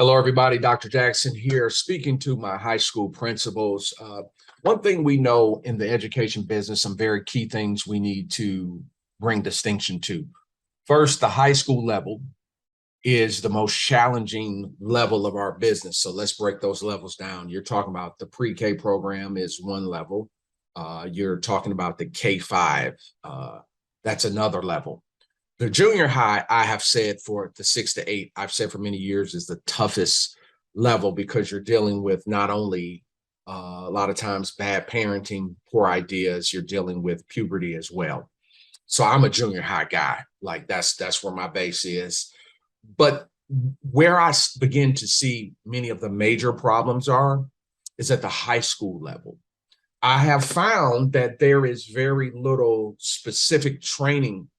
Hello, everybody. Dr. Jackson here, speaking to my high school principals. One thing we know in the education business, some very key things we need to bring distinction to. First, the high school level is the most challenging level of our business. So let's break those levels down. You're talking about the pre-K program is one level. You're talking about the K-5. That's another level. The junior high, I have said for the 6 to 8, I've said for many years is the toughest level because you're dealing with not only a lot of times bad parenting, poor ideas, you're dealing with puberty as well. So I'm a junior high guy. Like that's where my base is. But where I begin to see many of the major problems is at the high school level. I have found that there is very little specific training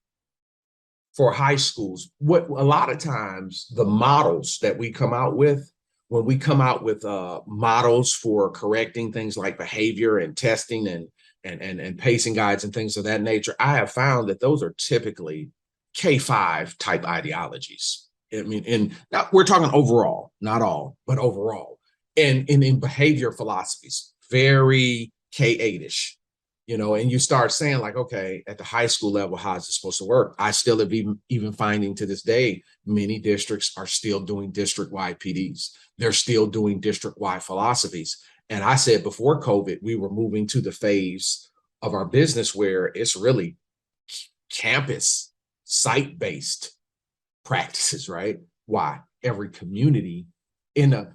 for high schools. What a lot of times the models that we come out with, when we come out with models for correcting things like behavior and testing and pacing guides and things of that nature, I have found that those are typically K-5 type ideologies. I mean, and now we're talking overall, not all, but overall. And in behavior philosophies, very K-8-ish. And you start saying like, okay, at the high school level, how is it supposed to work? I still have even finding to this day, many districts are still doing district-wide PDs. They're still doing district-wide philosophies. And I said before COVID, we were moving to the phase of our business where it's really campus, site-based practices, right? Why? Every community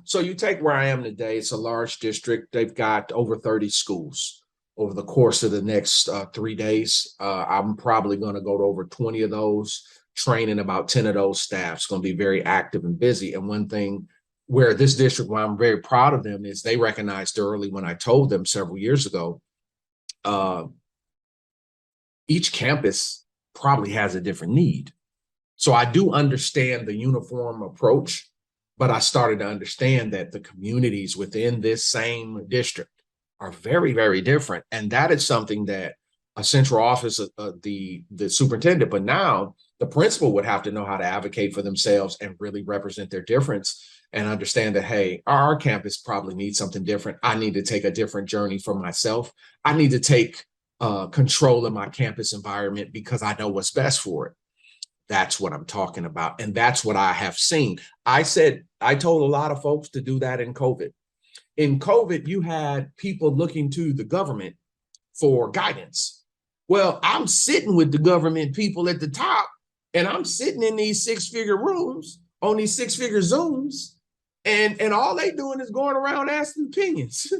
so you take where I am today, it's a large district. They've got over 30 schools. Over the course of the next 3 days, I'm probably going to go to over 20 of those, training about 10 of those staff. It's going to be very active and busy. And one thing where this district, why I'm very proud of them, is they recognized early when I told them several years ago, each campus probably has a different need. So I do understand the uniform approach, but I started to understand that the communities within this same district are very, very different. And that is something that a central office, the superintendent, but now the principal would have to know how to advocate for themselves and really represent their difference and understand that, hey, our campus probably needs something different. I need to take a different journey for myself. I need to take control of my campus environment because I know what's best for it. That's what I'm talking about. And that's what I have seen. I told a lot of folks to do that in COVID. In COVID, you had people looking to the government for guidance. Well, I'm sitting with the government people at the top, and I'm sitting in these 6-figure rooms on these 6-figure Zooms, and all they doing is going around asking opinions.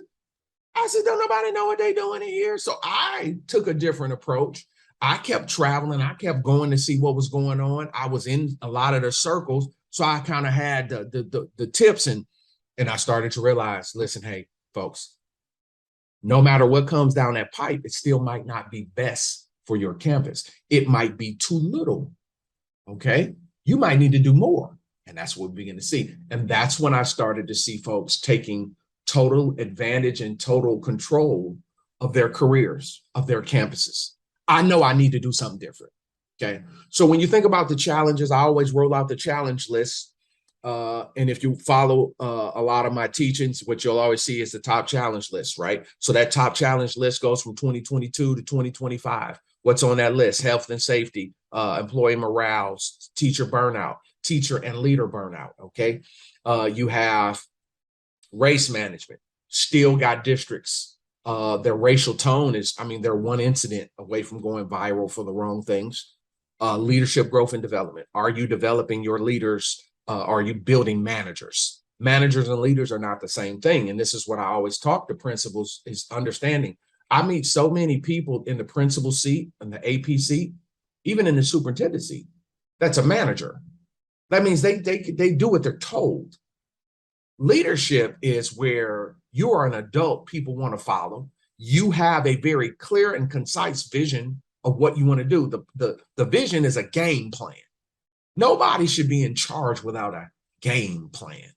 I said, don't nobody know what they doing in here? So I took a different approach. I kept traveling. I kept going to see what was going on. I was in a lot of the circles, so I kind of had the tips and I started to realize, listen, hey, folks, no matter what comes down that pipe, it still might not be best for your campus. It might be too little, okay? You might need to do more. And that's what we begin to see. And that's when I started to see folks taking total advantage and total control of their careers, of their campuses. I know I need to do something different, okay? So when you think about the challenges, I always roll out the challenge list. And if you follow a lot of my teachings, what you'll always see is the top challenge list, right? So that top challenge list goes from 2022 to 2025. What's on that list? Health and safety, employee morale, teacher burnout, teacher and leader burnout, okay? You have race management, still got districts. Their racial tone is, they're one incident away from going viral for the wrong things. Leadership growth and development. Are you developing your leaders? Are you building managers? Managers and leaders are not the same thing. And this is what I always talk to principals is understanding. I meet so many people in the principal seat and the AP seat, even in the superintendent seat, that's a manager. That means they do what they're told. Leadership is where you are an adult people want to follow. You have a very clear and concise vision of what you want to do. The vision is a game plan. Nobody should be in charge without a game plan,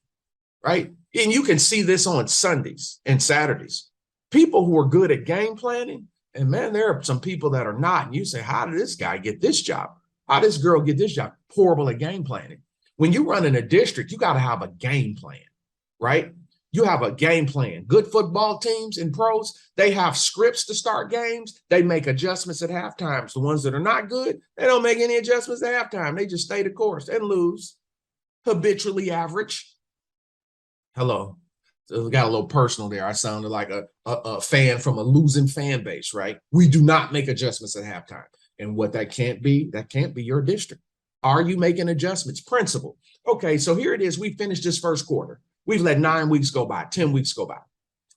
right? And you can see this on Sundays and Saturdays. People who are good at game planning, and man, there are some people that are not. And you say, how did this guy get this job? How did this girl get this job? Horrible at game planning. When you're running a district, you got to have a game plan, right? You have a game plan. Good football teams and pros, they have scripts to start games. They make adjustments at halftime. The ones that are not good, they don't make any adjustments at halftime. They just stay the course and lose. Habitually average. Hello. So we got a little personal there. I sounded like a fan from a losing fan base, right? We do not make adjustments at halftime. And what that can't be your district. Are you making adjustments? Principle. Okay, so here it is. We finished this first quarter. We've let 9 weeks go by, 10 weeks go by.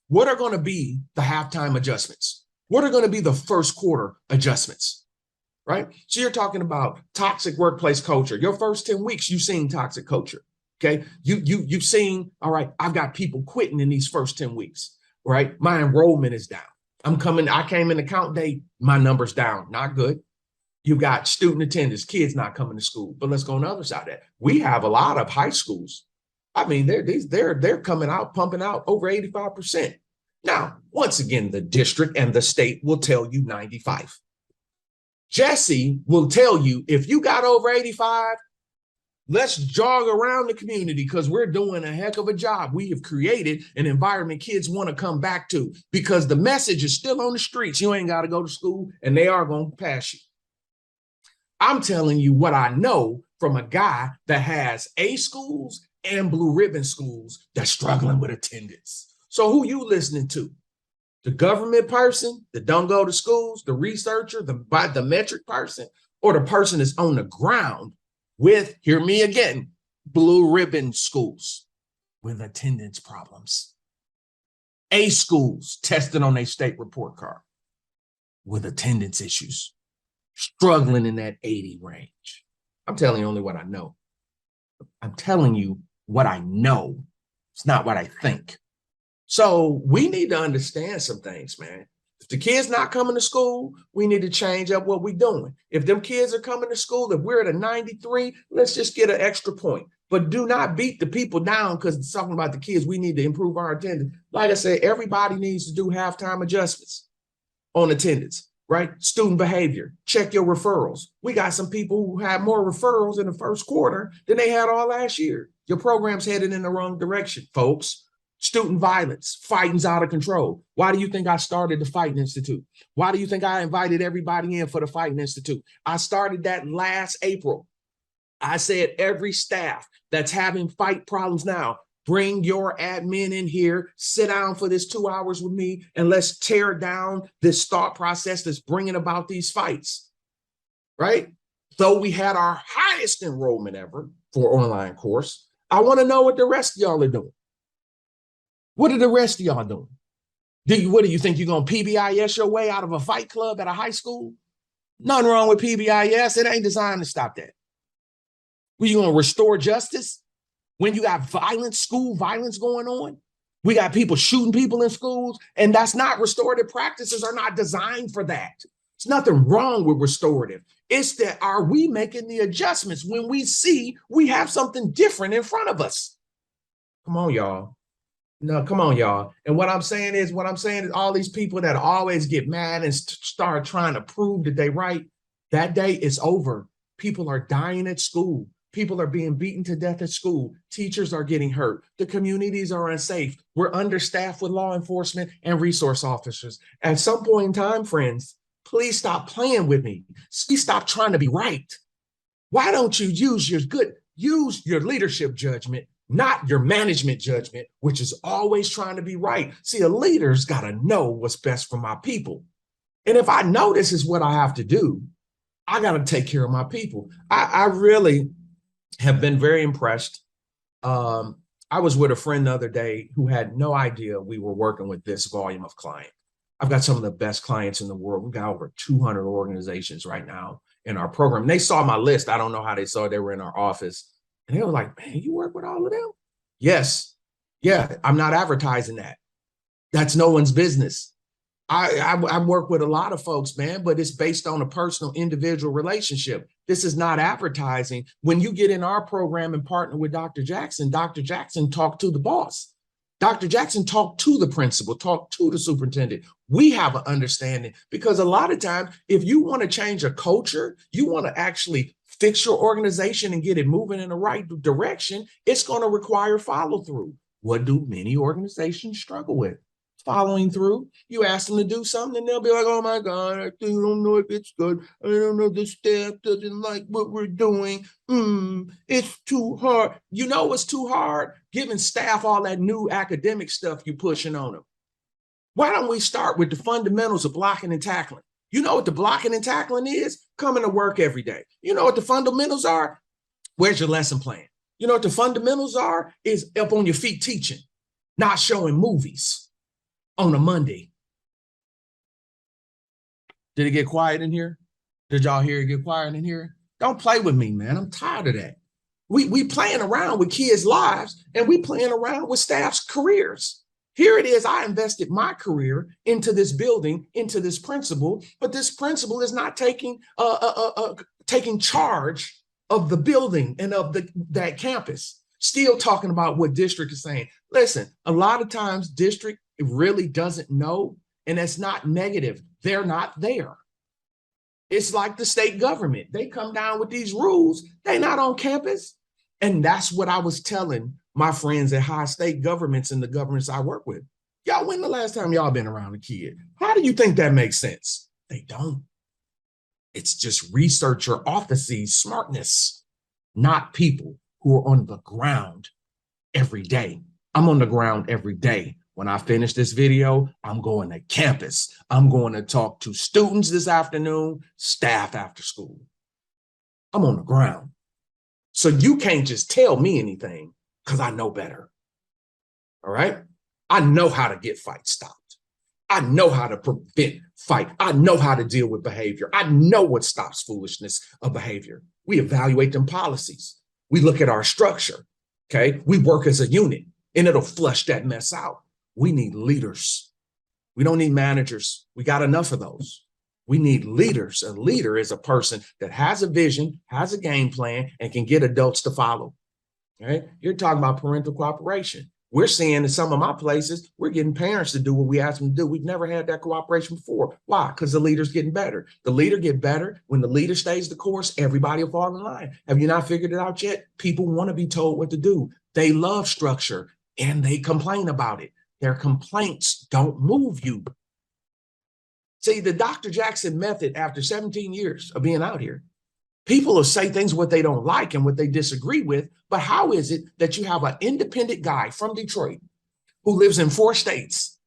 What are going to be the halftime adjustments? What are going to be the first quarter adjustments? Right? So you're talking about toxic workplace culture. Your first 10 weeks, you've seen toxic culture. Okay. You've seen, all right, I've got people quitting in these first 10 weeks, right? My enrollment is down. I came in the count day, my number's down. Not good. You've got student attendance, kids not coming to school. But let's go on the other side of that. We have a lot of high schools. I mean, they're coming out, pumping out over 85%. Now, once again, the district and the state will tell you 95. Jesse will tell you, if you got over 85, let's jog around the community because we're doing a heck of a job. We have created an environment kids want to come back to because the message is still on the streets. You ain't got to go to school and they are going to pass you. I'm telling you what I know from a guy that has A schools and blue ribbon schools that's struggling with attendance. So who you listening to? The government person that don't go to schools, the researcher, the metric person, or the person that's on the ground with, hear me again, blue ribbon schools with attendance problems. A schools tested on a state report card with attendance issues, struggling in that 80 range. I'm telling you only what I know. I'm telling you what I know. It's not what I think. So we need to understand some things, man. If the kids not coming to school, we need to change up what we're doing. If them kids are coming to school, if we're at a 93, let's just get an extra point. But do not beat the people down because it's talking about the kids. We need to improve our attendance. Like I said, everybody needs to do halftime adjustments on attendance, right? Student behavior, check your referrals. We got some people who had more referrals in the first quarter than they had all last year. Your program's headed in the wrong direction, folks. Student violence, fighting's out of control. Why do you think I started the Fighting Institute? Why do you think I invited everybody in for the Fighting Institute? I started that last April. I said every staff that's having fight problems now, bring your admin in here, sit down for this 2 hours with me, and let's tear down this thought process that's bringing about these fights, right? Though we had our highest enrollment ever for online course, I want to know what the rest of y'all are doing. What are the rest of y'all doing? What do you think? You're going to PBIS your way out of a fight club at a high school? Nothing wrong with PBIS. It ain't designed to stop that. Were you going to restore justice when you got violence, school violence going on? We got people shooting people in schools, and that's not restorative practices are not designed for that. There's nothing wrong with restorative. It's that are we making the adjustments when we see we have something different in front of us? Come on, y'all. No, come on, y'all. And what I'm saying is all these people that always get mad and start trying to prove that they right, that day is over. People are dying at school. People are being beaten to death at school. Teachers are getting hurt. The communities are unsafe. We're understaffed with law enforcement and resource officers. At some point in time, friends, please stop playing with me. Please stop trying to be right. Why don't you use your leadership judgment, not your management judgment, which is always trying to be right. See, a leader's got to know what's best for my people. And if I know this is what I have to do, I got to take care of my people. I really have been very impressed. I was with a friend the other day who had no idea we were working with this volume of client. I've got some of the best clients in the world. We've got over 200 organizations right now in our program. They saw my list. I don't know how they saw it. They were in our office. And they were like, man, you work with all of them? Yes. Yeah, I'm not advertising that. That's no one's business. I work with a lot of folks, man, but it's based on a personal individual relationship. This is not advertising. When you get in our program and partner with Dr. Jackson talked to the boss. Dr. Jackson talked to the principal, talked to the superintendent. We have an understanding because a lot of times, if you want to change a culture, you want to actually fix your organization and get it moving in the right direction, it's going to require follow through. What do many organizations struggle with? Following through. You ask them to do something and they'll be like, oh my God, I don't know if it's good. I don't know, the staff doesn't like what we're doing. It's too hard. You know what's too hard? Giving staff all that new academic stuff you're pushing on them. Why don't we start with the fundamentals of blocking and tackling? You know what the blocking and tackling is? Coming to work every day. You know what the fundamentals are? Where's your lesson plan? You know what the fundamentals are? Is up on your feet teaching, not showing movies on a Monday. Did it get quiet in here? Did y'all hear it get quiet in here? Don't play with me, man. I'm tired of that. We playing around with kids' lives and we playing around with staff's careers. Here it is. I invested my career into this building, into this principal, but this principal is not taking charge of the building and of that campus. Still talking about what district is saying. Listen, a lot of times district really doesn't know, and it's not negative. They're not there. It's like the state government. They come down with these rules. They're not on campus. And that's what I was telling my friends at high state governments and the governments I work with. Y'all, when the last time y'all been around a kid? How do you think that makes sense? They don't. It's just researcher offices smartness, not people who are on the ground every day. I'm on the ground every day. When I finish this video, I'm going to campus. I'm going to talk to students this afternoon, staff after school. I'm on the ground. So you can't just tell me anything because I know better. All right? I know how to get fights stopped. I know how to prevent fight. I know how to deal with behavior. I know what stops foolishness of behavior. We evaluate them policies. We look at our structure. Okay? We work as a unit and it'll flush that mess out. We need leaders. We don't need managers. We got enough of those. We need leaders. A leader is a person that has a vision, has a game plan, and can get adults to follow. Right? You're talking about parental cooperation. We're seeing in some of my places, we're getting parents to do what we ask them to do. We've never had that cooperation before. Why? Because the leader's getting better. The leader get better. When the leader stays the course, everybody will fall in line. Have you not figured it out yet? People want to be told what to do. They love structure and they complain about it. Their complaints don't move you. See, the Dr. Jackson method, after 17 years of being out here, people will say things what they don't like and what they disagree with, but how is it that you have an independent guy from Detroit who lives in 4 states,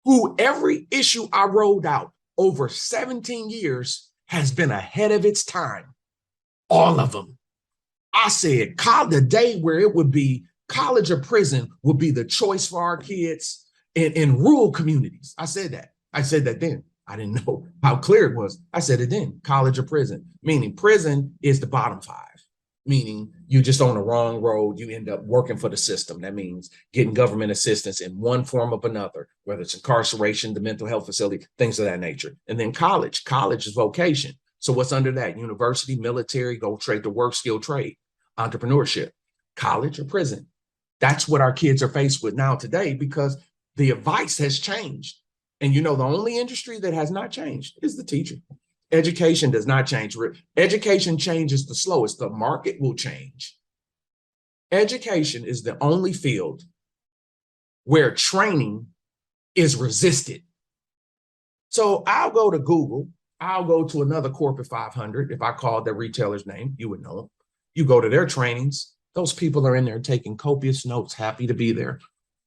who every issue I rolled out over 17 years has been ahead of its time? All of them. I said, the day where it would be college or prison would be the choice for our kids in rural communities. I said that. I said that then. I didn't know how clear it was. I said it then, college or prison, meaning prison is the bottom 5, meaning you just on the wrong road. You end up working for the system. That means getting government assistance in one form or another, whether it's incarceration, the mental health facility, things of that nature. And then college is vocation. So what's under that? University, military, go trade to work, skill trade, entrepreneurship, college or prison. That's what our kids are faced with now today because the advice has changed. And you know, the only industry that has not changed is the teacher. Education does not change. Education changes the slowest. The market will change. Education is the only field where training is resisted. So I'll go to Google. I'll go to another corporate 500. If I called their retailer's name, you would know them. You go to their trainings. Those people are in there taking copious notes, happy to be there.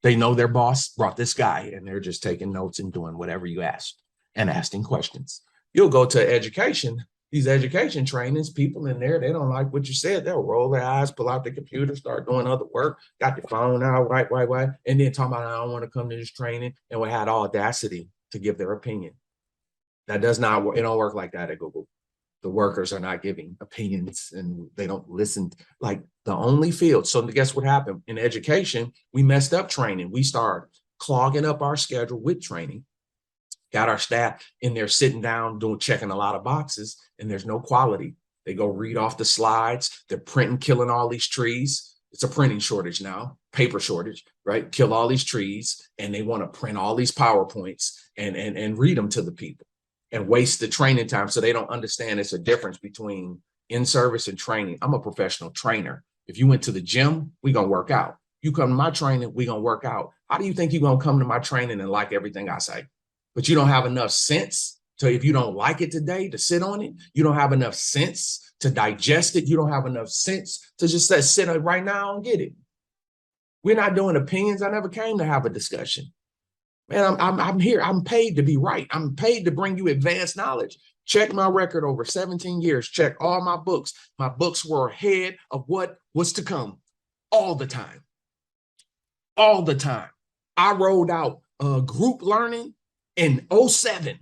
They know their boss brought this guy and they're just taking notes and doing whatever you asked and asking questions. You'll go to education, these education trainings, people in there, they don't like what you said. They'll roll their eyes, pull out the computer, start doing other work, got the phone out, right. And then talking about, I don't want to come to this training, and we had audacity to give their opinion. That does not work. It don't work like that at Google. The workers are not giving opinions and they don't listen. Like the only field. So guess what happened? In education, we messed up training. We started clogging up our schedule with training, got our staff in there sitting down, checking a lot of boxes, and there's no quality. They go read off the slides. They're printing, killing all these trees. It's a printing shortage now, paper shortage, right? Kill all these trees, and they want to print all these PowerPoints and read them to the people and waste the training time, so they don't understand it's a difference between in-service and training. I'm a professional trainer. If you went to the gym, we're going to work out. You come to my training, we're going to work out. How do you think you're going to come to my training and like everything I say? But you don't have enough sense to, if you don't like it today, to sit on it. You don't have enough sense to digest it. You don't have enough sense to just sit right now and get it. We're not doing opinions. I never came to have a discussion. Man, I'm here. I'm paid to be right. I'm paid to bring you advanced knowledge. Check my record over 17 years. Check all my books. My books were ahead of what was to come all the time. All the time. I rolled out group learning in 07.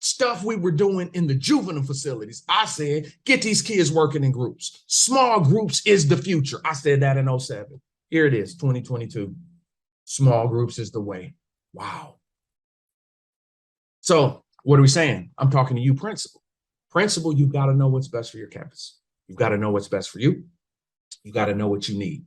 Stuff we were doing in the juvenile facilities. I said, get these kids working in groups. Small groups is the future. I said that in 07. Here it is, 2022. Small groups is the way. Wow. So what are we saying? I'm talking to you, principal. Principal, you've got to know what's best for your campus. You've got to know what's best for you. You got to know what you need.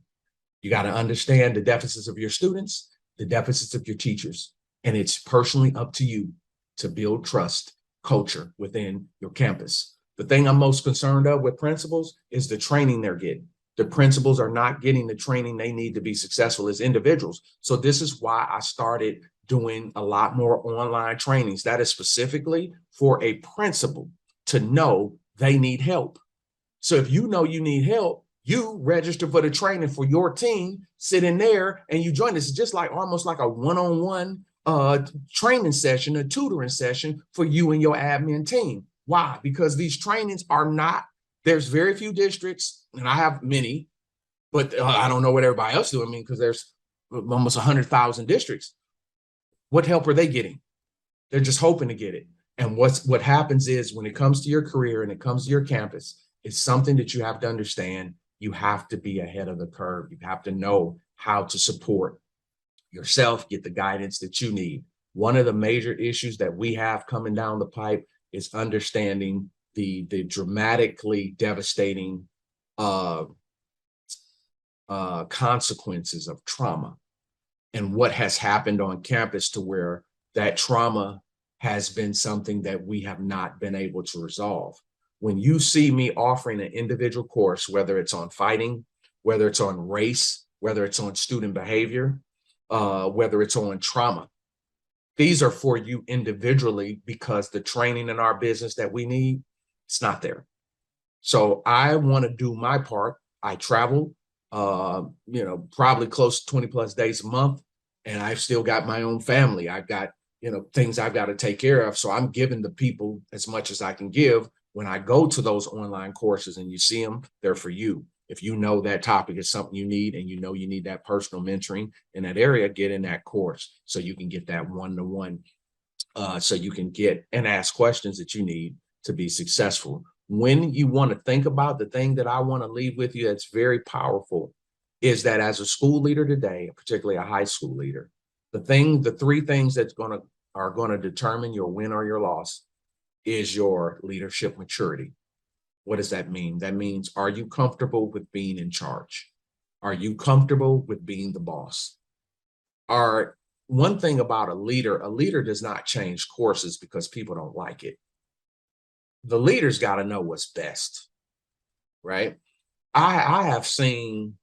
You got to understand the deficits of your students, the deficits of your teachers. And it's personally up to you to build trust, culture within your campus. The thing I'm most concerned of with principals is the training they're getting. The principals are not getting the training they need to be successful as individuals. So this is why I started doing a lot more online trainings. That is specifically for a principal to know they need help. So if you know you need help, you register for the training for your team, sit in there and you join. This is just like almost like a one-on-one training session, a tutoring session for you and your admin team. Why? Because these trainings are not, there's very few districts, and I have many, but I don't know what everybody else doing. I mean, because there's almost 100,000 districts. What help are they getting? They're just hoping to get it. And what happens is when it comes to your career and it comes to your campus, it's something that you have to understand. You have to be ahead of the curve. You have to know how to support yourself, get the guidance that you need. One of the major issues that we have coming down the pipe is understanding the dramatically devastating consequences of trauma and what has happened on campus to where that trauma has been something that we have not been able to resolve. When you see me offering an individual course, whether it's on fighting, whether it's on race, whether it's on student behavior, whether it's on trauma, these are for you individually because the training in our business that we need, it's not there. So I want to do my part. I travel, probably close to 20 plus days a month, and I've still got my own family. I've got, things I've got to take care of. So I'm giving the people as much as I can give. When I go to those online courses and you see them, they're for you. If you know that topic is something you need and you know you need that personal mentoring in that area, get in that course so you can get that one-to-one, so you can get and ask questions that you need to be successful. When you want to think about the thing that I want to leave with you that's very powerful is that as a school leader today, particularly a high school leader, the three things that are going to determine your win or your loss is your leadership maturity. What does that mean? That means, are you comfortable with being in charge? Are you comfortable with being the boss? One thing about a leader does not change courses because people don't like it. The leader's got to know what's best, right? I have seen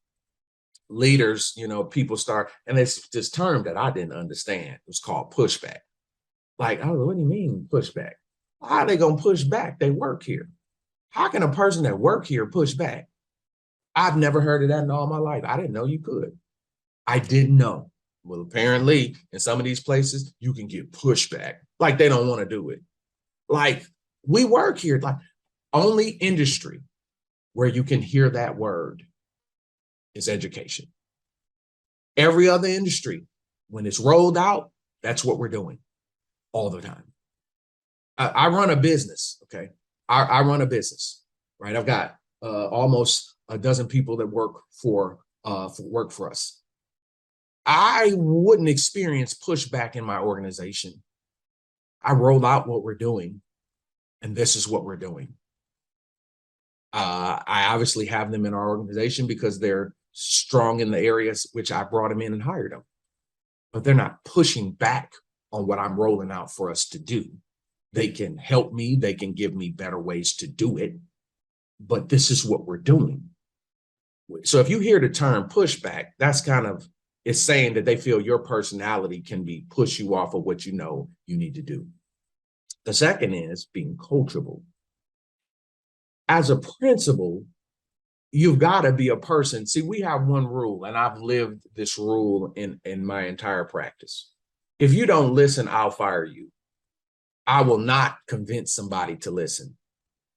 leaders, people start, and it's this term that I didn't understand. It was called pushback. Like, oh, what do you mean pushback? How are they going to push back? They work here. How can a person that work here push back? I've never heard of that in all my life. I didn't know you could. I didn't know. Well, apparently in some of these places, you can get pushback. Like they don't want to do it. Like we work here. Like only industry where you can hear that word is education. Every other industry, when it's rolled out, that's what we're doing all the time. I run a business, okay? I run a business, right? I've got almost a dozen people that work for us. I wouldn't experience pushback in my organization. I roll out what we're doing, and this is what we're doing. I obviously have them in our organization because they're strong in the areas which I brought them in and hired them, but they're not pushing back on what I'm rolling out for us to do. They can help me. They can give me better ways to do it, but this is what we're doing. So if you hear the term pushback, that's kind of, it's saying that they feel your personality can be push you off of what you know you need to do. The second is being coachable. As a principal, you've got to be a person. See, we have one rule, and I've lived this rule in my entire practice. If you don't listen, I'll fire you. I will not convince somebody to listen,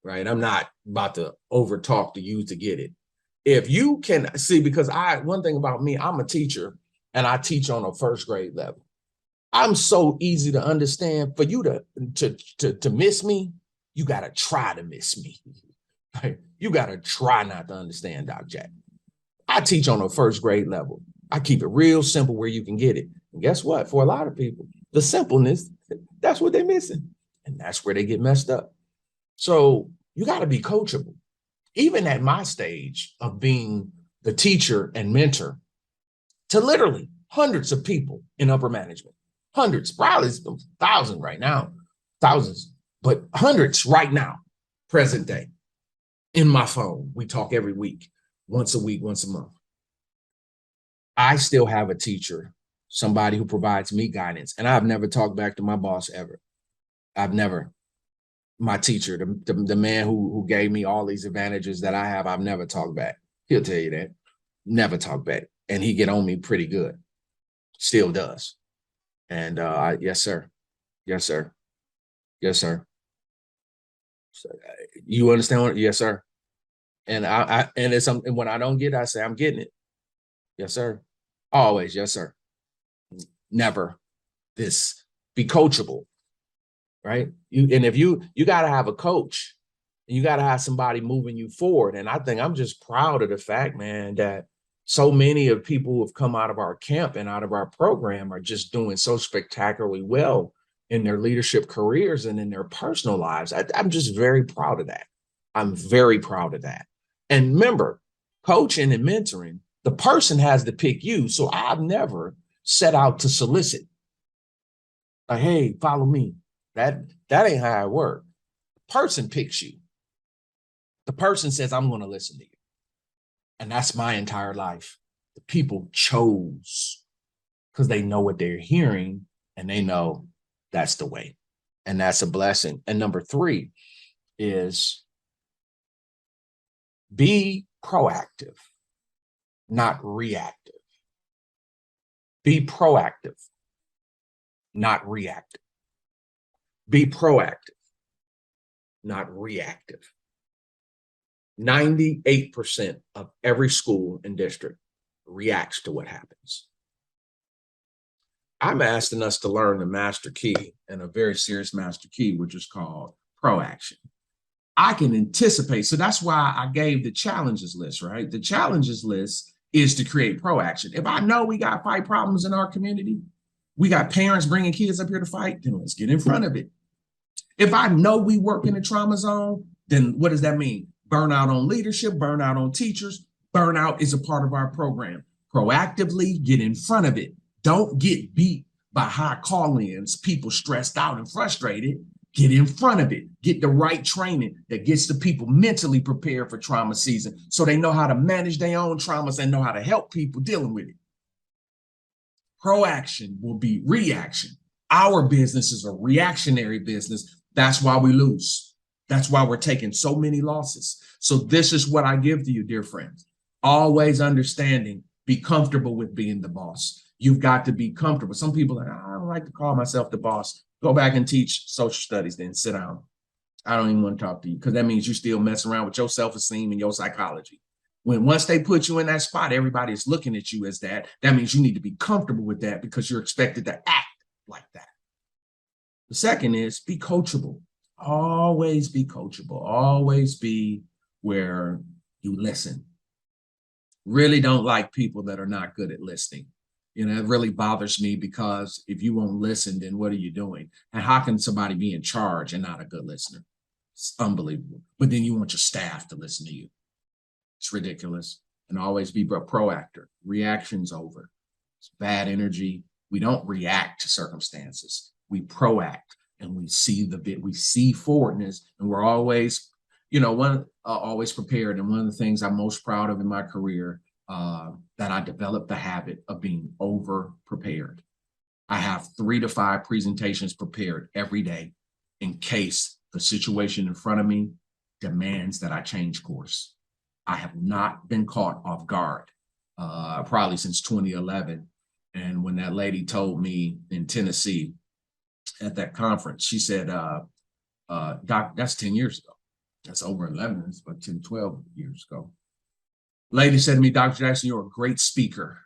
right? I'm not about to over talk to you to get it. If you can see, because one thing about me, I'm a teacher and I teach on a first grade level. I'm so easy to understand. For you to miss me, you got to try to miss me. Right? You got to try not to understand, Doc Jack. I teach on a first grade level. I keep it real simple where you can get it. And guess what? For a lot of people, the simpleness, that's what they're missing. And that's where they get messed up. So you got to be coachable. Even at my stage of being the teacher and mentor to literally hundreds of people in upper management, hundreds, probably thousands right now, thousands, but hundreds right now, present day. In my phone, we talk every week, once a week, once a month. I still have a teacher, somebody who provides me guidance, and I've never talked back to my boss ever. I've never. My teacher, the man who gave me all these advantages that I have, I've never talked back. He'll tell you that. Never talk back. And he get on me pretty good. Still does. And yes, sir. Yes, sir. Yes, sir. So, you understand what? Yes, sir. And and it's something when I don't get it, I say, I'm getting it. Yes, sir. Always, yes, sir. Never this. Be coachable. Right? And if you got to have a coach, and you got to have somebody moving you forward. And I think I'm just proud of the fact, man, that so many of people who have come out of our camp and out of our program are just doing so spectacularly well in their leadership careers and in their personal lives. I'm just very proud of that. I'm very proud of that. And remember, coaching and mentoring, the person has to pick you. So I've never set out to solicit. Like, hey, follow me. That ain't how it works. The person picks you. The person says, I'm going to listen to you. And that's my entire life. The people chose because they know what they're hearing and they know that's the way. And that's a blessing. And number 3 is be proactive, not reactive. Be proactive, not reactive. Be proactive, not reactive. 98% of every school and district reacts to what happens. I'm asking us to learn the master key, and a very serious master key, which is called proaction. I can anticipate. So that's why I gave the challenges list, right? The challenges list is to create proaction. If I know we got fight problems in our community, we got parents bringing kids up here to fight, then let's get in front of it. If I know we work in a trauma zone, then what does that mean? Burnout on leadership, burnout on teachers. Burnout is a part of our program. Proactively get in front of it. Don't get beat by high call-ins, people stressed out and frustrated. Get in front of it. Get the right training that gets the people mentally prepared for trauma season so they know how to manage their own traumas and know how to help people dealing with it. Proaction will be reaction. Our business is a reactionary business. That's why we lose. That's why we're taking so many losses. So this is what I give to you, dear friends. Always understanding, be comfortable with being the boss. You've got to be comfortable. Some people are like, I don't like to call myself the boss. Go back and teach social studies, then sit down. I don't even want to talk to you because that means you still mess around with your self-esteem and your psychology. Once they put you in that spot, everybody is looking at you as that. That means you need to be comfortable with that because you're expected to act like that. The second is be coachable. Always be coachable. Always be where you listen. Really don't like people that are not good at listening. You know, it really bothers me because if you won't listen, then what are you doing? And how can somebody be in charge and not a good listener? It's unbelievable. But then you want your staff to listen to you. It's ridiculous. And always be proactive. Reaction's over. It's bad energy. We don't react to circumstances. We proact and we see forwardness, and we're always always prepared. And one of the things I'm most proud of in my career, that I developed the habit of being over prepared. I have 3 to 5 presentations prepared every day in case the situation in front of me demands that I change course. I have not been caught off guard, probably since 2011. And when that lady told me in Tennessee at that conference, she said, Doc, that's 10 years ago. That's over 11, it's about 10, 12 years ago. Lady said to me, Dr. Jackson, you're a great speaker,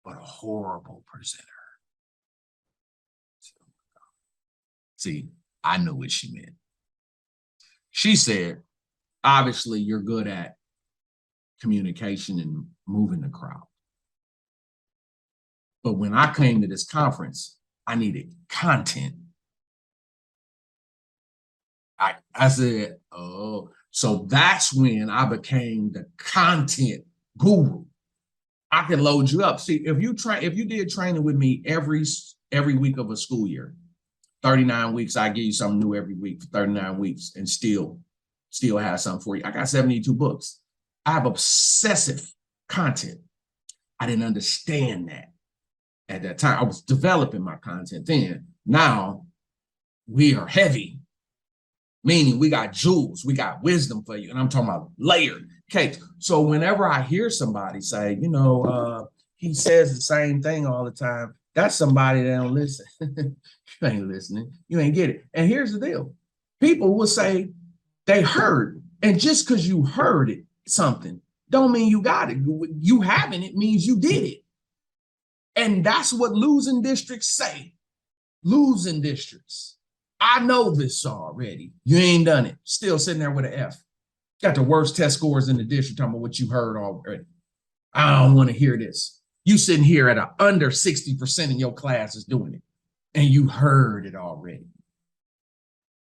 but a horrible presenter. See, I knew what she meant. She said, obviously, you're good at communication and moving the crowd. But when I came to this conference, I needed content. I said, oh, so that's when I became the content guru. I can load you up. See, if you did training with me every week of a school year, 39 weeks, I give you something new every week for 39 weeks and still have something for you. I got 72 books. I have obsessive content. I didn't understand that at that time. I was developing my content then. Now we are heavy, meaning we got jewels, we got wisdom for you. And I'm talking about layered cakes. So whenever I hear somebody say, he says the same thing all the time, that's somebody that don't listen. You ain't listening. You ain't get it. And here's the deal. People will say they heard. And just because you heard it, something, don't mean you got it. You having it means you did it. And that's what losing districts say. Losing districts. I know this already. You ain't done it. Still sitting there with an F. Got the worst test scores in the district talking about what you heard already. I don't want to hear this. You sitting here at a under 60% in your class is doing it. And you heard it already.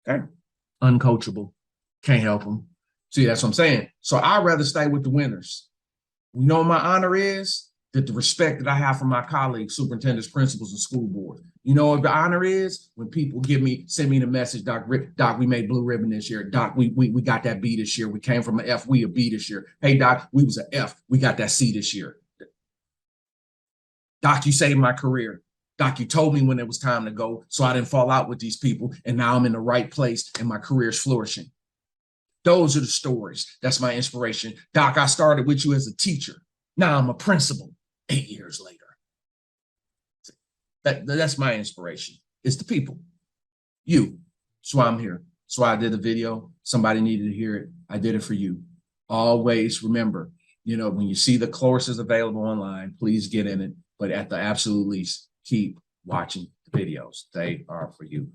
Okay? Uncoachable. Can't help them. See, that's what I'm saying. So I'd rather stay with the winners. You know what my honor is? That the respect that I have for my colleagues, superintendents, principals, and school boards. You know what the honor is? When people send me the message, Doc, we made blue ribbon this year. Doc, we got that B this year. We came from an F, we a B this year. Hey, Doc, we was an F, we got that C this year. Doc, you saved my career. Doc, you told me when it was time to go, so I didn't fall out with these people, and now I'm in the right place, and my career is flourishing. Those are the stories. That's my inspiration. Doc, I started with you as a teacher. Now I'm a principal 8 years later. That's my inspiration. It's the people. You. That's why I'm here. That's why I did the video. Somebody needed to hear it. I did it for you. Always remember, when you see the courses available online, please get in it. But at the absolute least, keep watching the videos. They are for you.